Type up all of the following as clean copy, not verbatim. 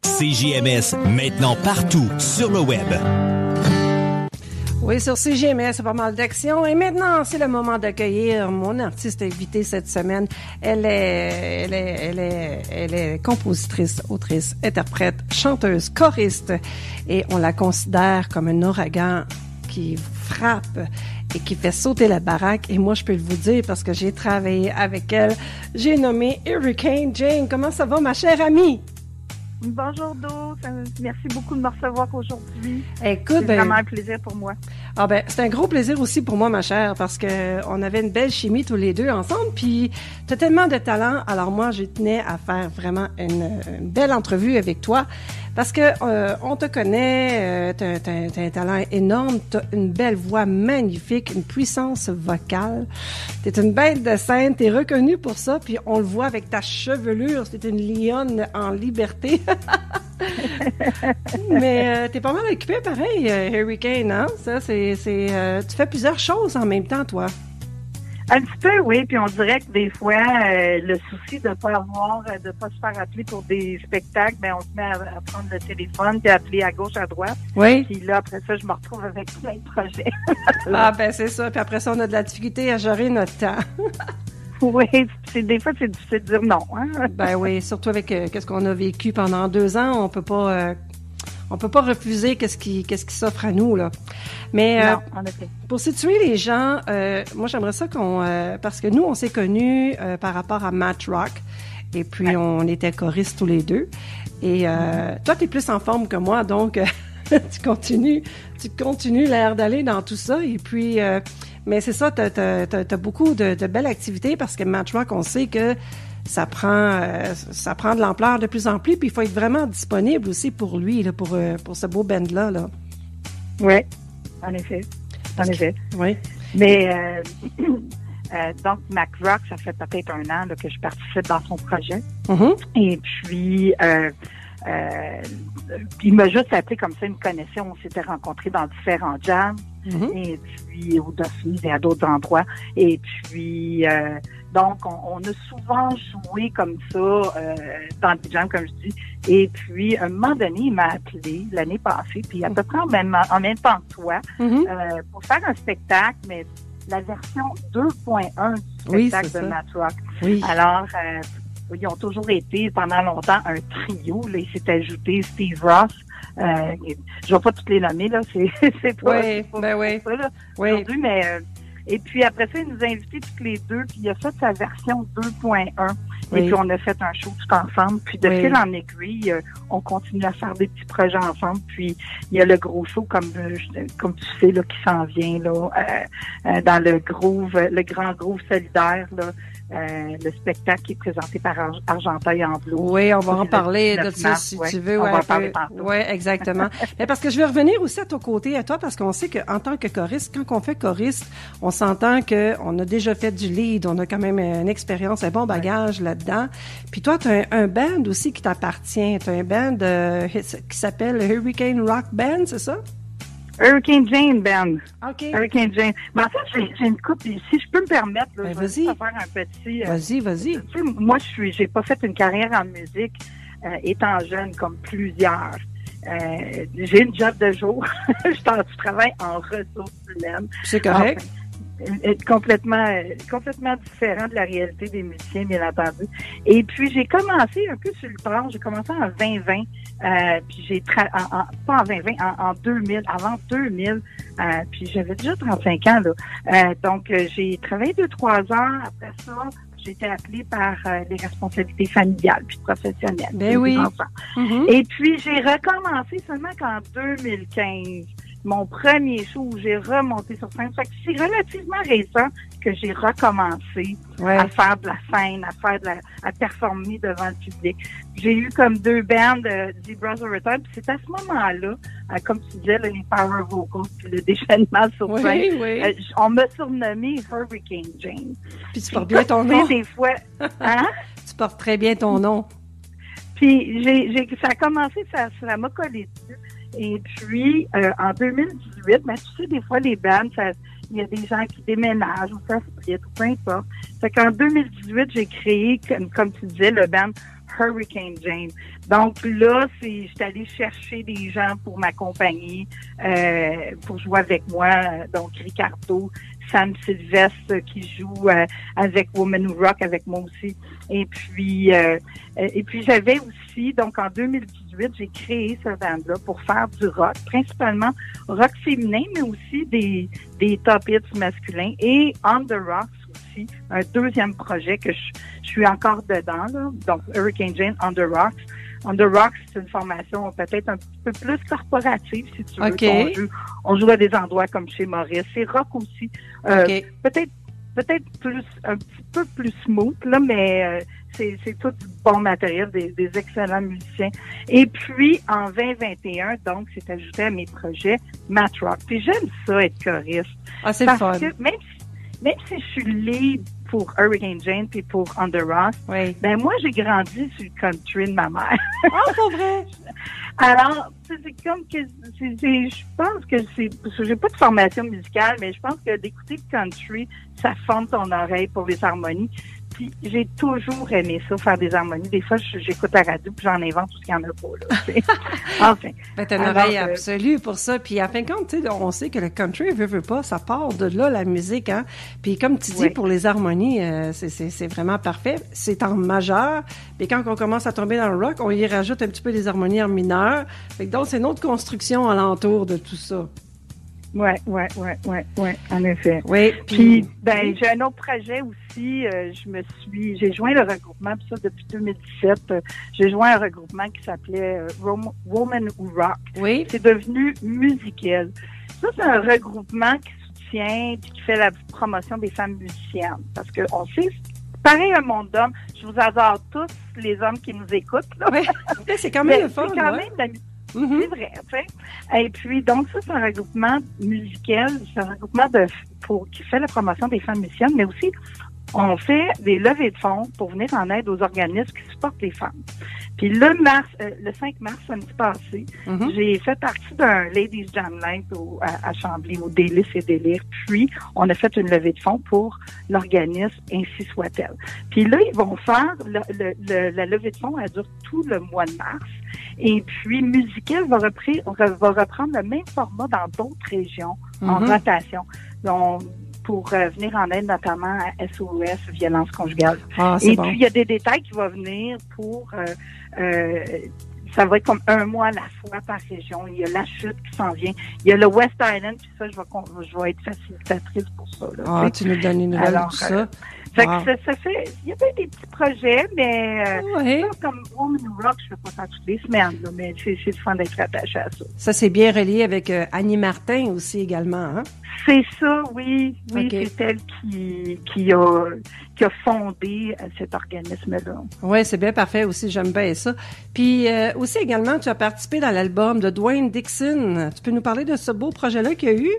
CJMS, maintenant partout sur le web. Oui, sur CGMS, c'est pas mal d'actions. Et maintenant, c'est le moment d'accueillir mon artiste invité cette semaine. Elle est compositrice, autrice, interprète, chanteuse, choriste. Et on la considère comme un ouragan qui frappe et qui fait sauter la baraque. Et moi, je peux vous dire, parce que j'ai travaillé avec elle, j'ai nommé Hurricane Jane. Comment ça va, ma chère amie? Bonjour, Do. Merci beaucoup de me recevoir aujourd'hui. Écoute, c'est vraiment un plaisir pour moi. Ah ben, c'est un gros plaisir aussi pour moi, ma chère, parce que on avait une belle chimie tous les deux ensemble, puis t'as tellement de talent. Alors moi, je tenais à faire vraiment une belle entrevue avec toi, parce que on te connaît, t'as un talent énorme, t'as une belle voix magnifique, une puissance vocale. T'es une bête de scène, t'es reconnue pour ça, puis on le voit avec ta chevelure, c'est une lionne en liberté. Mais t'es pas mal occupé pareil, Hurricane, hein? Ça, tu fais plusieurs choses en même temps, toi. Un petit peu, oui. Puis on dirait que des fois, le souci de pas se faire appeler pour des spectacles, ben on se met à prendre le téléphone puis à appeler à gauche, à droite. Oui. Puis là, après ça, je me retrouve avec plein de projets. Ah ben c'est ça. Puis après ça, on a de la difficulté à gérer notre temps. Oui, des fois, c'est difficile de dire non. Hein? Ben oui, surtout avec qu'est-ce qu'on a vécu pendant 2 ans, on peut pas refuser qu'est-ce qui s'offre à nous là. Mais non, en effet. Pour situer les gens, moi j'aimerais ça parce que nous on s'est connus par rapport à Matt Rock et puis on était choristes tous les deux. Et toi t'es plus en forme que moi, donc tu continues l'air d'aller dans tout ça et puis. Mais c'est ça, t'as beaucoup de belles activités parce que Matt Rock, on sait que ça prend de l'ampleur de plus en plus, puis il faut être vraiment disponible aussi pour lui, là, pour ce beau band-là. Là. Oui, en effet. Oui. Mais donc, Matt Rock, ça fait peut-être 1 an là, que je participe dans son projet. Mm-hmm. Et puis, il m'a juste appelé comme ça, il me connaissait, on s'était rencontrés dans différents jams, et puis au Dauphine et à d'autres endroits. Et puis, donc, on a souvent joué comme ça dans des jams, comme je dis. Et puis, à un moment donné, il m'a appelé l'année passée, puis à peu près en même temps que toi, pour faire un spectacle, mais la version 2.1 du spectacle de Matt Rock. Oui. Alors, ils ont toujours été pendant longtemps un trio. Là, il s'est ajouté Steve Ross. Je vais pas toutes les nommer là, c'est pas. Oui, ben oui. Ça, là, aujourd'hui, mais et puis après ça, il nous a invités toutes les deux, puis il a fait sa version 2.1. Et puis on a fait un show tout ensemble. Puis de fil en aiguille, on continue à faire des petits projets ensemble. Puis il y a le gros show comme tu sais là qui s'en vient là dans le grand groove solidaire là. Le spectacle qui est présenté par Argenteuil en Bleu. Oui, on va en parler de ça si tu veux. On va en parler tantôt. Oui, exactement. Mais parce que je vais revenir aussi à ton côté, à toi, parce qu'on sait qu'en tant que choriste, quand on fait choriste, on s'entend qu'on a déjà fait du lead, on a quand même une expérience, un bon bagage là-dedans. Puis toi, tu as un band aussi qui t'appartient. Tu as un band qui s'appelle Hurricane Rock Band, c'est ça? Hurricane Jane Band. OK. Hurricane Jane. Mais en fait, j'ai une coupe, si je peux me permettre, là, je vais vas-y. faire un petit... Vas-y. Tu sais, moi, j'ai pas fait une carrière en musique étant jeune comme plusieurs. J'ai une job de jour. Je travaille en ressources humaines. C'est correct. Complètement différent de la réalité des musiciens, bien entendu. Et puis, j'ai commencé un peu sur le tard. J'ai commencé en 2020. Puis pas en 2020, en 2000, avant 2000. Puis j'avais déjà 35 ans, là. Donc, j'ai travaillé 2-3 ans. Après ça, j'ai été appelée par les responsabilités familiales puis professionnelles. Ben oui. Et puis, j'ai recommencé seulement qu'en 2015. Mon premier show où j'ai remonté sur scène. Fait que c'est relativement récent que j'ai recommencé à faire de la scène, à performer devant le public. J'ai eu comme 2 bands, Zebras of Return, puis c'est à ce moment-là, comme tu disais, là, les power vocals, puis le déchaînement sur scène. On m'a surnommé Hurricane Jane. Puis tu portes bien ton nom. Des fois, hein? Tu portes très bien ton nom. Puis ça a commencé, ça m'a collé dessus. Et puis, en 2018, ben, tu sais, des fois, les bands, il y a des gens qui déménagent ou ça split ou peu importe. Fait qu'en 2018, j'ai créé, comme tu disais, le band Hurricane Jane. Donc là, j'étais allée chercher des gens pour m'accompagner, pour jouer avec moi. Donc Ricardo, Sam Sylvestre qui joue avec Woman Who Rock avec moi aussi. Et puis j'avais aussi, donc en 2018, j'ai créé ce band-là pour faire du rock, principalement rock féminin, mais aussi des top hits masculins et On the Rocks aussi, un deuxième projet que je suis encore dedans, là. Donc Hurricane Jane, On the Rocks. On the Rocks, c'est une formation peut-être un petit peu plus corporative, si tu veux. Okay. On joue à des endroits comme chez Maurice. C'est rock aussi. Okay. Peut-être plus, un petit peu plus smooth, là, mais c'est tout du bon matériel, des excellents musiciens. Et puis, en 2021, donc, c'est ajouté à mes projets Matt Rock. Puis j'aime ça, être choriste. Ah, c'est le fun. Parce que même si je suis lead pour Hurricane Jane puis pour On the Rocks, oui. Ben moi, j'ai grandi sur le country de ma mère. Ah, c'est vrai? Alors, c'est comme que je pense que parce que j'ai pas de formation musicale, mais je pense que d'écouter le country, ça forme ton oreille pour les harmonies. Puis j'ai toujours aimé ça, faire des harmonies. Des fois, j'écoute la radio puis j'en invente tout ce qu'il y en a pas, là. Enfin. Ben, t'as une oreille absolue pour ça. Puis à fin de compte, tu sais, on sait que le country, veut pas, ça part de là, la musique, hein. Puis comme tu dis, pour les harmonies, c'est vraiment parfait. C'est en majeur. Puis quand on commence à tomber dans le rock, on y rajoute un petit peu des harmonies en mineur. Fait que donc, c'est une autre construction alentour de tout ça. Ouais, en effet. Oui. Puis j'ai un autre projet aussi. J'ai joint le regroupement, puis ça depuis 2017. J'ai joint un regroupement qui s'appelait Woman Who Rock. Oui. C'est devenu Musical. Ça, c'est un regroupement qui soutient puis qui fait la promotion des femmes musiciennes. Parce que on sait, pareil, un monde d'hommes. Je vous adore tous, les hommes qui nous écoutent. Là. Oui, c'est quand même le fun. C'est quand même de la musique. Mm-hmm. C'est vrai, tu sais. Et puis, donc, ça, c'est un regroupement musical, c'est un regroupement qui fait la promotion des femmes musiciennes, mais aussi, on fait des levées de fonds pour venir en aide aux organismes qui supportent les femmes. Puis le 5 mars, samedi passé, j'ai fait partie d'un Ladies Jam Night à Chambly, au Délices et Délire. Puis, on a fait une levée de fonds pour l'organisme Ainsi soit-elle. Puis là, ils vont faire la levée de fonds, elle dure tout le mois de mars. Et puis, Musical va reprendre le même format dans d'autres régions en rotation. Donc, pour venir en aide notamment à SOS, violence conjugale. Ah, et bon. Puis, il y a des détails qui vont venir pour... ça va être comme un mois à la fois par région. Il y a la chute qui s'en vient. Il y a le West Island, puis ça, je vais être facilitatrice pour ça. Là, ah, tu nous donnes une nouvelle de tout ça. Fait que ça fait, il y a des petits projets, mais comme Woman Who Rock, je fais pas ça toutes les semaines, là, mais c'est le fun d'être attaché à ça. Ça, c'est bien relié avec Annie Martin aussi également, hein? C'est ça, oui. Okay. C'est elle qui a fondé cet organisme-là. Oui, c'est bien parfait aussi, j'aime bien ça. Puis aussi également, tu as participé dans l'album de Dwayne Dixon. Tu peux nous parler de ce beau projet-là qu'il y a eu?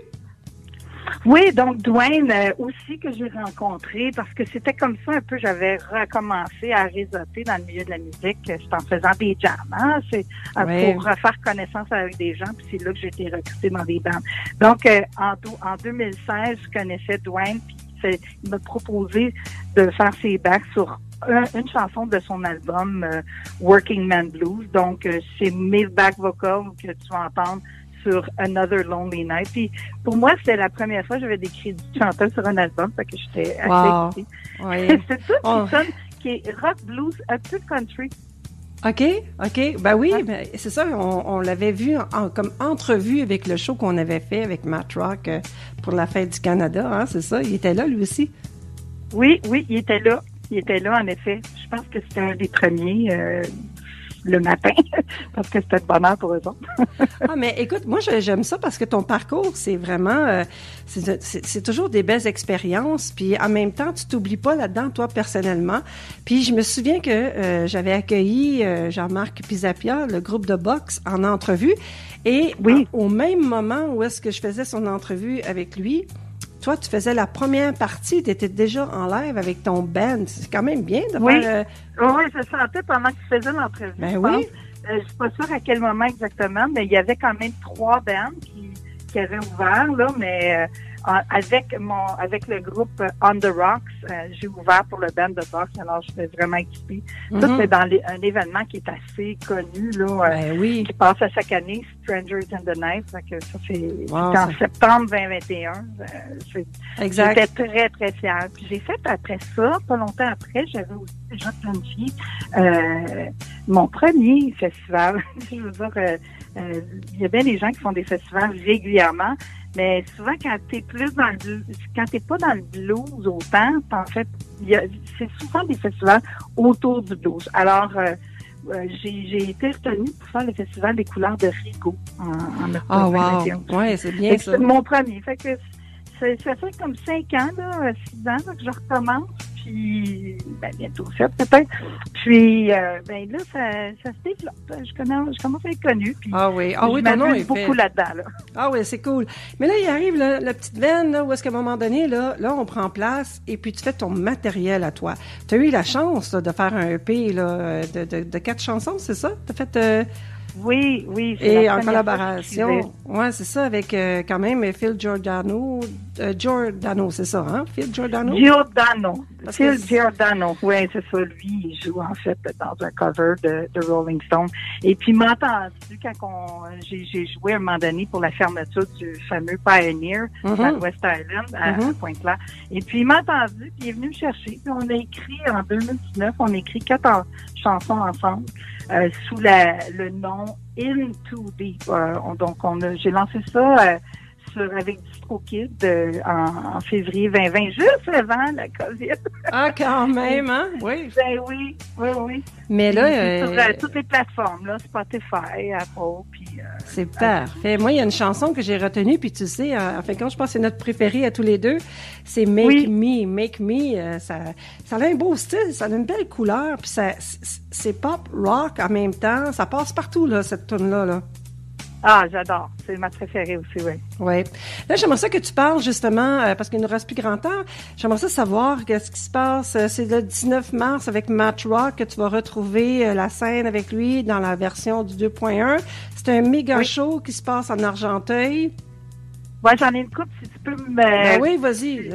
Oui, donc Dwayne aussi que j'ai rencontré parce que c'était comme ça un peu, j'avais recommencé à réseauter dans le milieu de la musique, c'est en faisant des jams, hein, c'est pour faire connaissance avec des gens, puis c'est là que j'ai été recrutée dans des bandes. Donc en 2016, je connaissais Dwayne, puis il m'a proposé de faire ses backs sur une chanson de son album Working Man Blues. Donc c'est mes back vocals que tu vas entendre sur Another Lonely Night. Puis pour moi, c'était la première fois que j'avais des crédits de chanteuse sur un album, fait que j'étais assez excitée. Oui. C'est tout qui sonne, qui est rock, blues, un peu country. OK. Ben oui, ben, c'est ça, on l'avait vu comme entrevue avec le show qu'on avait fait avec Matt Rock pour la Fête du Canada, hein, c'est ça? Il était là, lui aussi? Oui, il était là. Il était là, en effet. Je pense que c'était un des premiers... le matin, parce que c'était de bonheur pour eux autres. Ah, mais écoute, moi, j'aime ça parce que ton parcours, c'est vraiment... c'est toujours des belles expériences, puis en même temps, tu t'oublies pas là-dedans, toi, personnellement. Puis je me souviens que j'avais accueilli Jean-Marc Pisapia, le groupe de boxe, en entrevue, et au même moment où est-ce que je faisais son entrevue avec lui, toi, tu faisais la première partie, tu étais déjà en live avec ton band. C'est quand même bien de faire... Oui, je sentais pendant que tu faisais l'entrevue. Ben oui. Je suis pas sûre à quel moment exactement, mais il y avait quand même 3 bands qui avaient ouvert, là, mais avec le groupe On the Rocks, j'ai ouvert pour le band de boxe, alors je suis vraiment excitée. Ça, c'est dans un événement qui est assez connu, là, qui passe à chaque année, Strangers in the Night. Que ça, c'est en septembre 2021. Exact. J'étais très, très fière. Puis j'ai fait après ça, pas longtemps après, j'avais aussi déjà planifié mon premier festival. Je veux dire, il y a bien des gens qui font des festivals régulièrement, mais souvent quand t'es pas dans le blues autant, en fait, c'est souvent des festivals autour du blues. Alors, j'ai été retenue pour faire le festival des couleurs de Rigaud en octobre 2021. Ouais, c'est bien ça. C'est mon premier. Fait que ça fait comme 5 ans, 6 ans là, que je recommence. Puis, bientôt 7 peut-être. Puis, là, ça se développe. Je commence à être connue. Puis, ton nom est beaucoup là-dedans. Là. Ah oui, c'est cool. Mais là, il arrive la petite veine, là, où est-ce qu'à un moment donné, là, on prend place et puis tu fais ton matériel à toi. Tu as eu la chance là, de faire un EP là, de 4 chansons, c'est ça? Tu as fait... Oui. Et en collaboration, c'est ça, avec quand même Phil Giordano. Giordano, c'est ça, hein? Phil Giordano? Phil Giordano, oui, c'est ça. Lui, il joue en fait dans un cover de Rolling Stone. Et puis, il m'a entendu quand j'ai joué à un moment donné pour la fermeture du fameux Pioneer à West Island, à Pointe-Claire. Et puis, il m'a entendu, puis il est venu me chercher. Puis, on a écrit en 2019, 4 chansons ensemble. Sous le nom Into Deep. Donc, j'ai lancé ça avec DistroKid en février 2020, juste avant la COVID. Ah, quand même, hein? Oui. Oui. Mais là... sur toutes les plateformes, là, Spotify, Apple, puis... c'est parfait. Moi, il y a une chanson que j'ai retenue, puis tu sais, en fin de compte, je pense que c'est notre préférée à tous les deux. C'est Make Me. Ça a un beau style, ça a une belle couleur, puis c'est pop rock en même temps. Ça passe partout, là, cette tune-là, là. Ah, j'adore. C'est ma préférée aussi, oui. Oui. Là, j'aimerais ça que tu parles justement, parce qu'il nous reste plus grand temps, j'aimerais ça savoir qu'est-ce qui se passe. C'est le 19 mars avec Matt Rock que tu vas retrouver la scène avec lui dans la version du 2.1. C'est un méga show qui se passe en Argenteuil. Oui, j'en ai une couple, si tu peux me... oui, vas-y.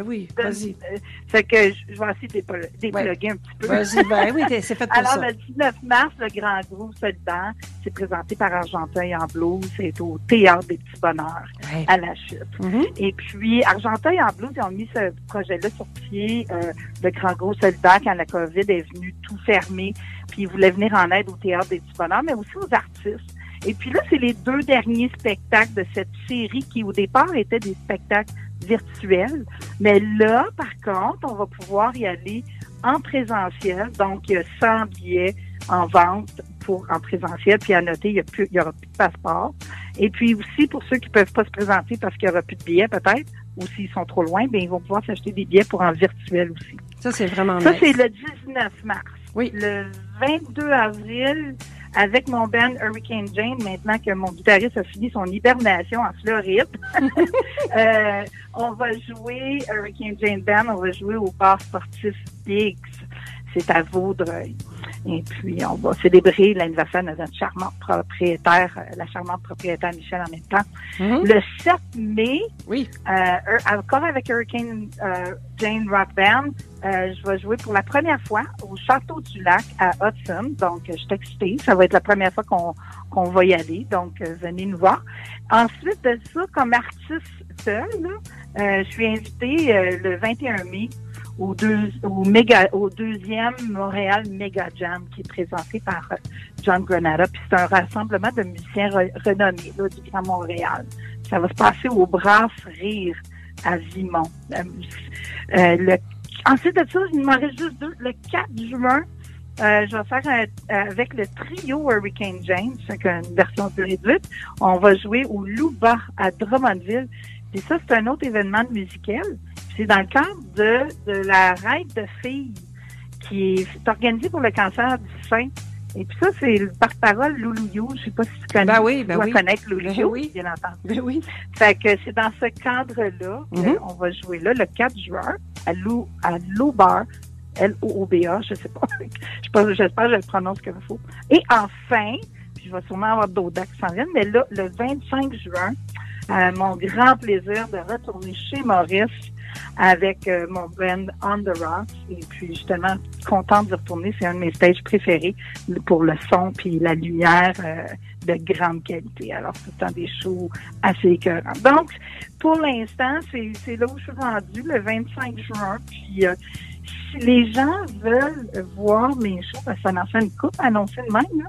Fait que je vais essayer de dépluguer un petit peu. Vas-y, c'est fait pour Alors, ça. le 19 mars, le Grand Gros Solidaire, c'est présenté par Argenteuil en blues. C'est au Théâtre des Petits Bonheurs, à la Chute. Et puis, Argenteuil en blues, ils ont mis ce projet-là sur pied, le Grand Gros Solidaire, quand la COVID est venue tout fermer. Puis, ils voulaient venir en aide au Théâtre des Petits Bonheurs, mais aussi aux artistes. Et puis là, c'est les 2 derniers spectacles de cette série qui, au départ, étaient des spectacles virtuels. Mais là, par contre, on va pouvoir y aller en présentiel. Donc, il y a 100 billets en vente en présentiel. Puis à noter, il y aura plus de passeport. Et puis aussi, pour ceux qui peuvent pas se présenter parce qu'il y aura plus de billets peut-être, ou s'ils sont trop loin, bien, ils vont pouvoir s'acheter des billets pour en virtuel aussi. Ça, c'est vraiment Ça, nice. c'est le 19 mars. Oui. Le 22 avril... avec mon band Hurricane Jane, maintenant que mon guitariste a fini son hibernation en Floride, on va jouer Hurricane Jane Band, on va jouer au bar sportif Biggs. C'est à Vaudreuil. Et puis, on va célébrer l'anniversaire de notre charmante propriétaire, la charmante propriétaire Michel en même temps. Le 7 mai, encore avec Hurricane Jane Rock Band, je vais jouer pour la première fois au Château du Lac à Hudson. Donc, je suis excitée. Ça va être la première fois qu'on va y aller. Donc, venez nous voir. Ensuite de ça, comme artiste seule, je suis invitée le 21 mai au deuxième Montréal Mega Jam qui est présenté par John Granada. Puis c'est un rassemblement de musiciens renommés là, du Grand Montréal. Ça va se passer au Brasse Rire à Vimont. Ensuite de ça, il m'en reste juste 2. Le 4 juin, je vais faire avec le trio Hurricane James, c'est une version plus réduite. On va jouer au Louba à Drummondville. Et ça, c'est un autre événement musical. C'est dans le cadre de la Raide de filles qui est organisée pour le cancer du sein. Et puis ça, c'est le porte-parole Loulou You. Je sais pas si tu connais. Tu dois connaître Loulou You, bien entendu. Fait que c'est dans ce cadre-là qu'on va jouer là le 4 juin à Loubar, L-O-O-B-A, je sais pas. J'espère que je le prononce comme il faut. Et enfin, puis je vais sûrement avoir d'autres dates qui s'en viennent, mais là, le 25 juin, mon grand plaisir de retourner chez Maurice avec mon band On The Rocks. Et puis, justement, contente de retourner. C'est un de mes stages préférés pour le son puis la lumière de grande qualité. Alors, c'est tout le temps des shows assez écœurants. Donc, pour l'instant, c'est là où je suis rendue, le 25 juin. Puis, si les gens veulent voir mes shows, parce que ça en fait une coupe annoncée de même, là,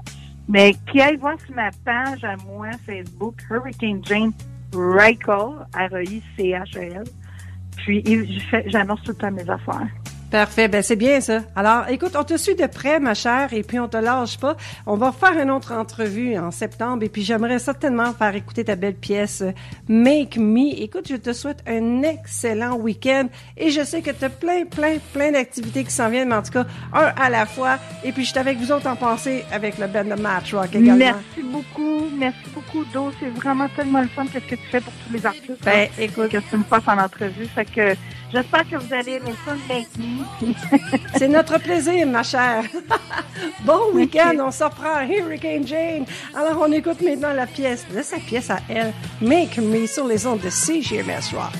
mais qui aillent voir sur ma page à moi, Facebook, Hurricane Jane Reichel, R-E-I-C-H-E-L. Puis, j'annonce tout le temps mes affaires. Parfait, ben c'est bien ça. Alors, écoute, on te suit de près, ma chère, et puis on te lâche pas. On va faire une autre entrevue en septembre, et puis j'aimerais certainement faire écouter ta belle pièce Make Me. Écoute, je te souhaite un excellent week-end, et je sais que tu as plein d'activités qui s'en viennent, mais en tout cas, un à la fois. Et puis, je suis avec vous autres en pensée avec le band de Match Rock également. Merci beaucoup, Do. C'est vraiment tellement le fun qu'est-ce que tu fais pour tous les artistes. Ben, écoute, que tu me fasses en entrevue. Fait que j'espère que vous allez aimer ça, Make Me. C'est notre plaisir, ma chère. Bon week-end, on s'en prend à Hurricane Jane. Alors, on écoute maintenant la pièce, sa pièce à elle, Make Me, sur les ondes de CGMS Rock.